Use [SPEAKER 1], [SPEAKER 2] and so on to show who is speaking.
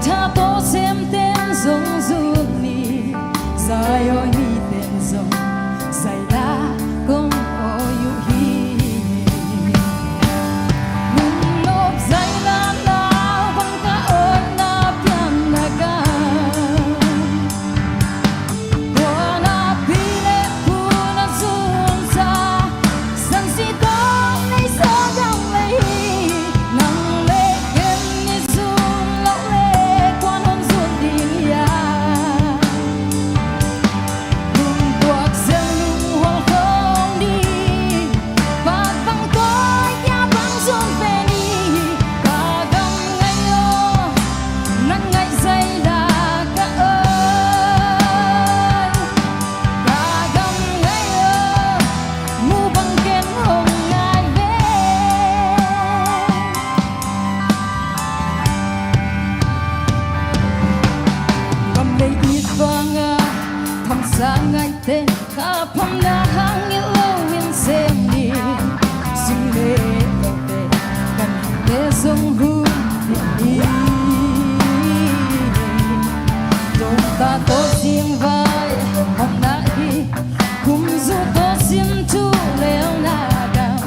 [SPEAKER 1] tha to xem tên giống ruột ni dài ôi ni tên giống dài la công ôi yu hi nung nộp dài la la vang ca ơn na pian na ga qua na pile pu na zun sa sang si to nay sa dòng lấy nang lệ em ni zun lâu lệ quan hôn zun đi ya nung cuộc dân nung hoa không đi và vang có ya vang zun về đi cả gam ngày yo nắng ngày dày là cả ơn cả gam ngày yo mu băng kén hồng ngài về cầm lấy ít vang thăm sang ngày tên cả phong na hang yêu yên xem đi xin lệ đầu tê cần để giống hương đi chúng ta tốt riêng vai hôm nay cùng dù tốt riêng chu leo na đam